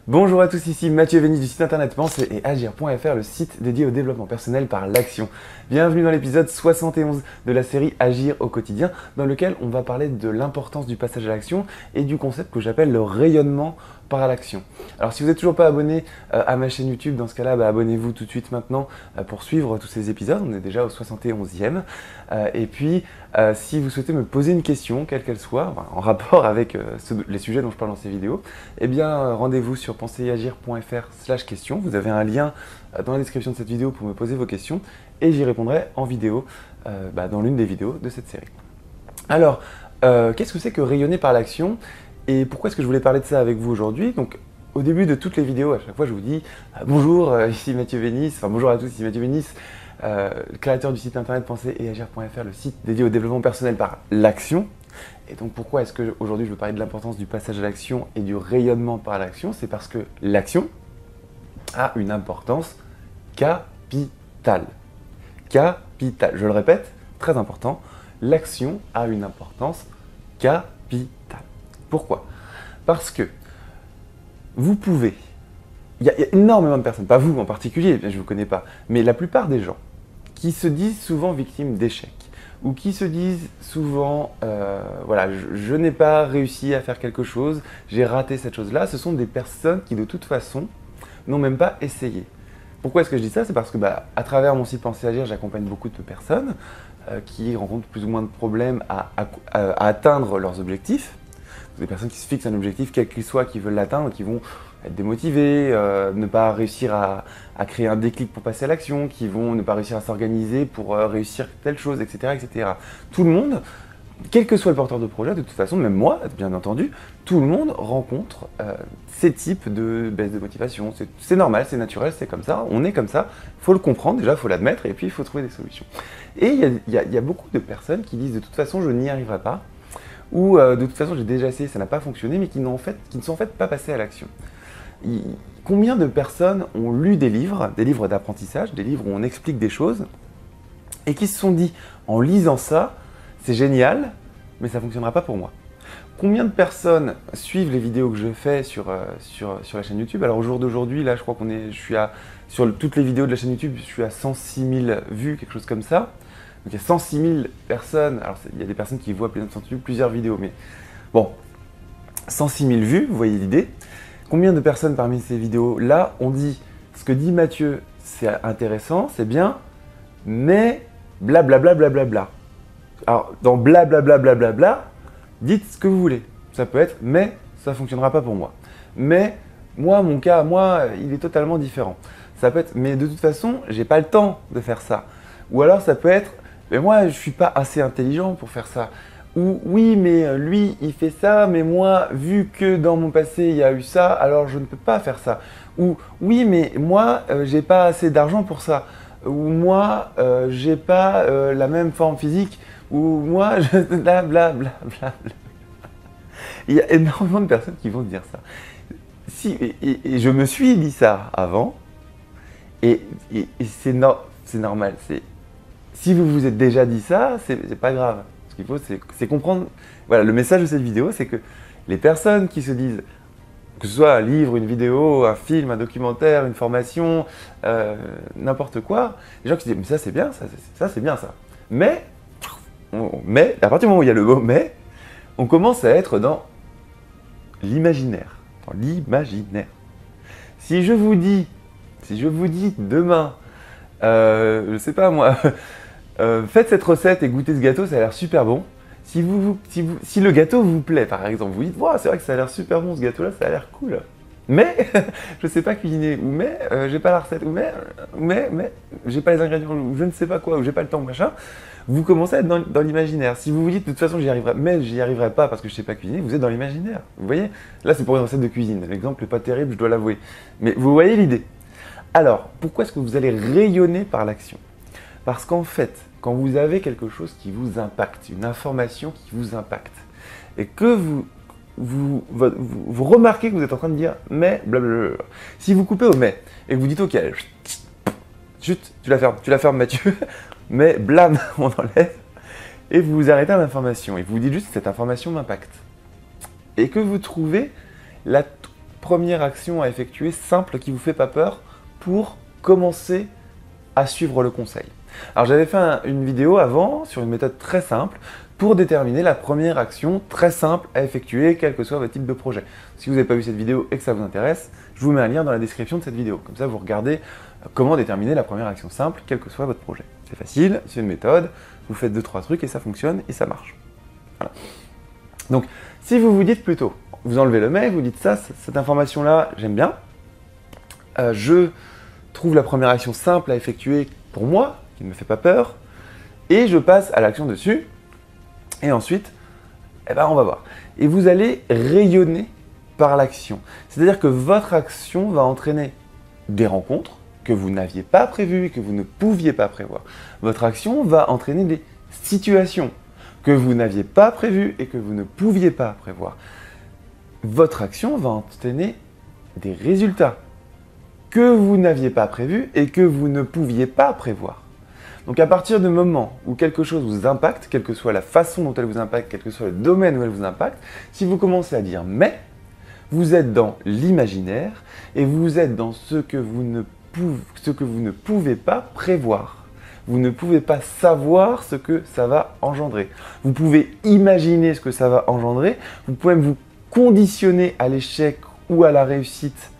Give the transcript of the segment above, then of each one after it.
Bonjour à tous, ici Mathieu Vénis du site internet penser et agir.fr, le site dédié au développement personnel par l'action. Bienvenue dans l'épisode 71 de la série Agir au quotidien, dans lequel on va parler de l'importance du passage à l'action et du concept que j'appelle le rayonnement par l'action. Alors si vous n'êtes toujours pas abonné à ma chaîne YouTube, dans ce cas-là, abonnez-vous tout de suite maintenant pour suivre tous ces épisodes. On est déjà au 71e. Et puis, si vous souhaitez me poser une question, quelle qu'elle soit, en rapport avec les sujets dont je parle dans ces vidéos, eh bien rendez-vous sur penseretagir.fr/question. Vous avez un lien dans la description de cette vidéo pour me poser vos questions et j'y répondrai en vidéo dans l'une des vidéos de cette série. Alors, qu'est-ce que c'est que rayonner par l'action et pourquoi est-ce que je voulais parler de ça avec vous aujourd'hui? Donc, au début de toutes les vidéos, à chaque fois je vous dis bonjour, ici Mathieu Vénis, enfin bonjour à tous, ici Mathieu Vénis, créateur du site internet penser et agir.fr, le site dédié au développement personnel par l'action. Et donc pourquoi est-ce qu'aujourd'hui je veux parler de l'importance du passage à l'action et du rayonnement par l'action? C'est parce que l'action a une importance capitale. Capitale. Je le répète, très important, l'action a une importance capitale. Pourquoi? Parce que vous pouvez, il y a énormément de personnes, pas vous en particulier, je ne vous connais pas, mais la plupart des gens qui se disent souvent victimes d'échecs, ou qui se disent souvent, voilà, je n'ai pas réussi à faire quelque chose, j'ai raté cette chose-là, ce sont des personnes qui de toute façon n'ont même pas essayé. Pourquoi est-ce que je dis ça? C'est parce que à travers mon site Penser Agir, j'accompagne beaucoup de personnes qui rencontrent plus ou moins de problèmes à atteindre leurs objectifs. Des personnes qui se fixent un objectif, quel qu'il soit, qui veulent l'atteindre, qui vont être démotivées, ne pas réussir à créer un déclic pour passer à l'action, qui vont ne pas réussir à s'organiser pour réussir telle chose, etc., etc. Tout le monde, quel que soit le porteur de projet, de toute façon, même moi, bien entendu, tout le monde rencontre ces types de baisse de motivation. C'est normal, c'est naturel, c'est comme ça, on est comme ça, il faut le comprendre, déjà, il faut l'admettre, et puis il faut trouver des solutions. Et il y a beaucoup de personnes qui disent de toute façon, je n'y arriverai pas, ou de toute façon j'ai déjà essayé, ça n'a pas fonctionné, mais qui ne sont en fait pas passés à l'action. Combien de personnes ont lu des livres d'apprentissage, des livres où on explique des choses, et qui se sont dit, en lisant ça, c'est génial, mais ça ne fonctionnera pas pour moi. Combien de personnes suivent les vidéos que je fais sur la chaîne YouTube? Alors au jour d'aujourd'hui, là je crois sur toutes les vidéos de la chaîne YouTube, je suis à 106 000 vues, quelque chose comme ça. Donc il y a 106 000 personnes, alors il y a des personnes qui voient plusieurs vidéos, mais bon, 106 000 vues, vous voyez l'idée. Combien de personnes parmi ces vidéos-là ont dit ce que dit Mathieu, c'est intéressant, c'est bien, mais blablabla, blablabla. Alors dans blablabla, blablabla, dites ce que vous voulez. Ça peut être mais ça ne fonctionnera pas pour moi. Mais moi, mon cas, il est totalement différent. Ça peut être mais de toute façon, j'ai pas le temps de faire ça. Ou alors ça peut être mais moi, je ne suis pas assez intelligent pour faire ça. Ou oui, mais lui, il fait ça, mais moi, vu que dans mon passé, il y a eu ça, alors je ne peux pas faire ça. Ou oui, mais moi, j'ai pas assez d'argent pour ça. Ou moi, j'ai pas la même forme physique. Ou moi, je... bla bla bla bla. Il y a énormément de personnes qui vont dire ça. Et je me suis dit ça avant, et c'est normal. Si vous vous êtes déjà dit ça, c'est pas grave. Ce qu'il faut, c'est comprendre. Voilà, le message de cette vidéo, c'est que les personnes qui se disent, que ce soit un livre, une vidéo, un film, un documentaire, une formation, n'importe quoi, les gens qui se disent, mais ça c'est bien, ça c'est bien ça. Mais, à partir du moment où il y a le mot mais, on commence à être dans l'imaginaire. Dans l'imaginaire. Si je vous dis demain, je sais pas moi, faites cette recette et goûtez ce gâteau, ça a l'air super bon. Si le gâteau vous plaît, par exemple, vous dites wow, c'est vrai que ça a l'air super bon ce gâteau-là, ça a l'air cool. Mais je ne sais pas cuisiner, ou mais j'ai pas la recette, ou mais j'ai pas les ingrédients, ou je ne sais pas quoi, ou j'ai pas le temps, machin. Vous commencez à être dans l'imaginaire. Si vous vous dites de toute façon j'y arriverai, mais j'y arriverai pas parce que je sais pas cuisiner, vous êtes dans l'imaginaire. Vous voyez? Là c'est pour une recette de cuisine. L'exemple n'est pas terrible, je dois l'avouer. Mais vous voyez l'idée. Alors, pourquoi est-ce que vous allez rayonner par l'action? Parce qu'en fait, quand vous avez quelque chose qui vous impacte, une information qui vous impacte, et que vous remarquez que vous êtes en train de dire « mais blablabla ». Si vous coupez au « mais » et que vous dites « ok, chut, tu la fermes Mathieu, mais blam, on enlève », et vous vous arrêtez à l'information, et vous dites juste « cette information m'impacte ». Et que vous trouvez la première action à effectuer simple qui vous fait pas peur pour commencer à suivre le conseil? Alors j'avais fait une vidéo avant sur une méthode très simple pour déterminer la première action très simple à effectuer quel que soit votre type de projet. Si vous n'avez pas vu cette vidéo et que ça vous intéresse, je vous mets un lien dans la description de cette vidéo. Comme ça vous regardez comment déterminer la première action simple quel que soit votre projet. C'est facile, c'est une méthode, vous faites 2-3 trucs et ça fonctionne et ça marche. Voilà. Donc si vous vous dites plutôt, vous enlevez le mais, vous dites ça, cette information-là, j'aime bien, je trouve la première action simple à effectuer pour moi, qui ne me fait pas peur, et je passe à l'action dessus, et ensuite, on va voir. Et vous allez rayonner par l'action. C'est-à-dire que votre action va entraîner des rencontres que vous n'aviez pas prévues et que vous ne pouviez pas prévoir. Votre action va entraîner des situations que vous n'aviez pas prévues et que vous ne pouviez pas prévoir. Votre action va entraîner des résultats que vous n'aviez pas prévus et que vous ne pouviez pas prévoir. Donc à partir du moment où quelque chose vous impacte, quelle que soit la façon dont elle vous impacte, quel que soit le domaine où elle vous impacte, si vous commencez à dire « mais », vous êtes dans l'imaginaire et vous êtes dans ce que vous ne pouvez pas prévoir. Vous ne pouvez pas savoir ce que ça va engendrer. Vous pouvez imaginer ce que ça va engendrer, vous pouvez même vous conditionner à l'échec ou à la réussite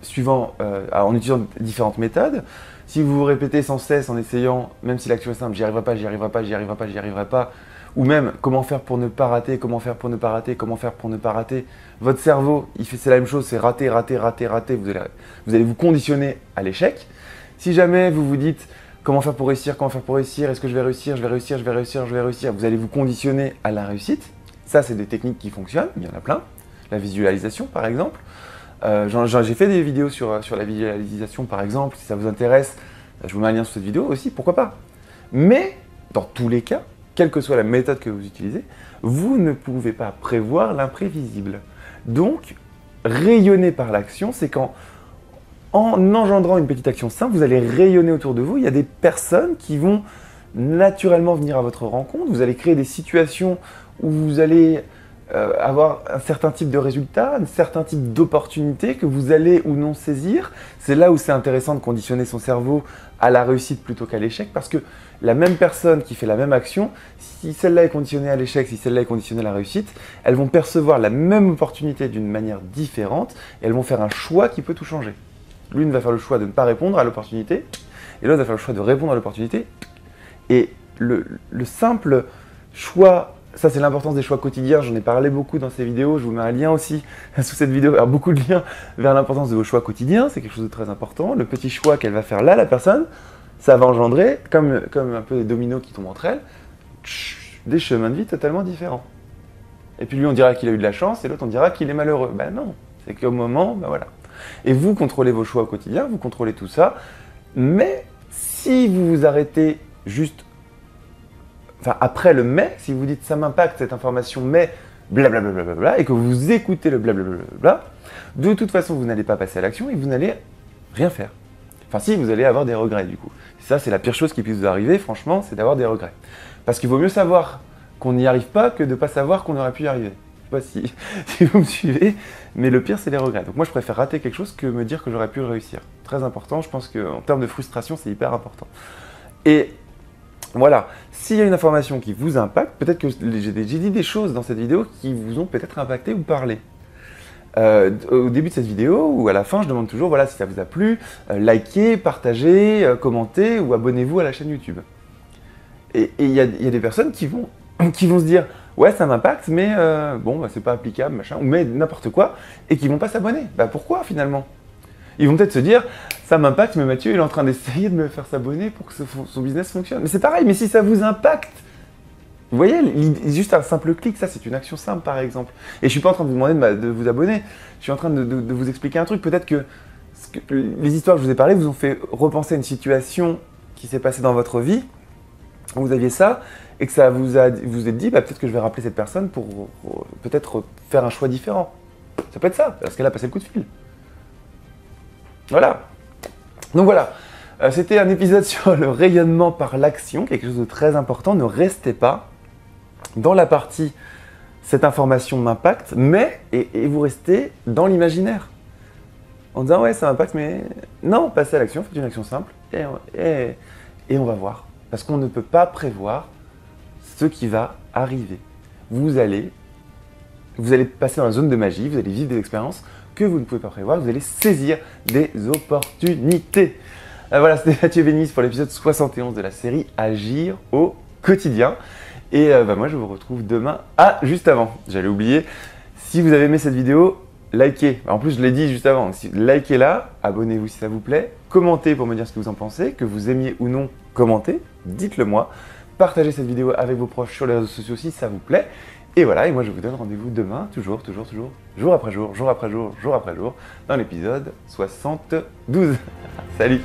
suivant, en utilisant différentes méthodes. Si vous vous répétez sans cesse en essayant, même si l'action est simple, j'y arriverai pas, j'y arriverai pas, j'y arriverai pas, j'y arriverai pas, ou même comment faire pour ne pas rater, comment faire pour ne pas rater, comment faire pour ne pas rater, votre cerveau, c'est la même chose, c'est rater, rater, rater, rater, vous allez vous conditionner à l'échec. Si jamais vous vous dites comment faire pour réussir, est-ce que je vais réussir, je vais réussir, je vais réussir, je vais réussir, vous allez vous conditionner à la réussite. Ça, c'est des techniques qui fonctionnent, il y en a plein. La visualisation, par exemple. J'ai fait des vidéos sur la visualisation, par exemple. Si ça vous intéresse, je vous mets un lien sur cette vidéo aussi, pourquoi pas. Mais, dans tous les cas, quelle que soit la méthode que vous utilisez, vous ne pouvez pas prévoir l'imprévisible. Donc, rayonner par l'action, c'est quand, en engendrant une petite action simple, vous allez rayonner autour de vous. Il y a des personnes qui vont naturellement venir à votre rencontre. Vous allez créer des situations où vous allez avoir un certain type de résultat, un certain type d'opportunité que vous allez ou non saisir. C'est là où c'est intéressant de conditionner son cerveau à la réussite plutôt qu'à l'échec, parce que la même personne qui fait la même action, si celle-là est conditionnée à l'échec, si celle-là est conditionnée à la réussite, elles vont percevoir la même opportunité d'une manière différente et elles vont faire un choix qui peut tout changer. L'une va faire le choix de ne pas répondre à l'opportunité et l'autre va faire le choix de répondre à l'opportunité. Et le simple choix, ça c'est l'importance des choix quotidiens, j'en ai parlé beaucoup dans ces vidéos, je vous mets un lien aussi sous cette vidéo, alors beaucoup de liens vers l'importance de vos choix quotidiens, c'est quelque chose de très important. Le petit choix qu'elle va faire là, la personne, ça va engendrer, comme un peu des dominos qui tombent entre elles, des chemins de vie totalement différents. Et puis lui on dira qu'il a eu de la chance et l'autre on dira qu'il est malheureux. Ben non, c'est qu'au moment, ben voilà. Et vous contrôlez vos choix au quotidien, vous contrôlez tout ça, mais si vous vous arrêtez juste, enfin après le mais, si vous dites ça m'impacte cette information, mais blablabla, et que vous écoutez le blablabla, de toute façon vous n'allez pas passer à l'action et vous n'allez rien faire. Enfin si, vous allez avoir des regrets du coup. Ça c'est la pire chose qui puisse vous arriver, franchement, c'est d'avoir des regrets. Parce qu'il vaut mieux savoir qu'on n'y arrive pas que de ne pas savoir qu'on aurait pu y arriver. Je ne sais pas si vous me suivez, mais le pire c'est les regrets. Donc moi je préfère rater quelque chose que me dire que j'aurais pu réussir. Très important, je pense qu'en termes de frustration c'est hyper important. Et voilà, s'il y a une information qui vous impacte, peut-être que j'ai dit des choses dans cette vidéo qui vous ont peut-être impacté ou parlé. Au début de cette vidéo ou à la fin, je demande toujours voilà, si ça vous a plu, likez, partagez, commentez ou abonnez-vous à la chaîne YouTube. Et il y a des personnes qui vont se dire ouais, ça m'impacte, mais bon, bah, c'est pas applicable, machin, ou mais n'importe quoi, et qui vont pas s'abonner. Bah pourquoi finalement? Ils vont peut-être se dire ça m'impacte, mais Mathieu il est en train d'essayer de me faire s'abonner pour que son business fonctionne. Mais c'est pareil, mais si ça vous impacte, vous voyez, juste un simple clic, ça c'est une action simple par exemple. Et je suis pas en train de vous demander de vous abonner, je suis en train de vous expliquer un truc. Peut-être que les histoires que je vous ai parlé vous ont fait repenser à une situation qui s'est passée dans votre vie, où vous aviez ça, et que ça vous êtes dit, bah, peut-être que je vais rappeler cette personne pour peut-être faire un choix différent. Ça peut être ça, parce qu'elle a passé le coup de fil. Voilà. Donc voilà, c'était un épisode sur le rayonnement par l'action, quelque chose de très important. Ne restez pas dans la partie « cette information m'impacte, mais, et vous restez dans l'imaginaire. En disant ouais, ça m'impacte, mais non, passez à l'action, faites une action simple, et on va voir. Parce qu'on ne peut pas prévoir ce qui va arriver. Vous allez passer dans la zone de magie, vous allez vivre des expériences que vous ne pouvez pas prévoir, vous allez saisir des opportunités. Voilà, c'était Mathieu Bénis pour l'épisode 71 de la série Agir au quotidien. Et moi, je vous retrouve demain. Ah, juste avant, j'allais oublier, si vous avez aimé cette vidéo, likez. En plus, je l'ai dit juste avant, likez-la, abonnez-vous si ça vous plaît, commentez pour me dire ce que vous en pensez, que vous aimiez ou non, commentez, dites-le moi. Partagez cette vidéo avec vos proches sur les réseaux sociaux si ça vous plaît. Et voilà, et moi je vous donne rendez-vous demain, toujours, jour après jour, dans l'épisode 72. Salut!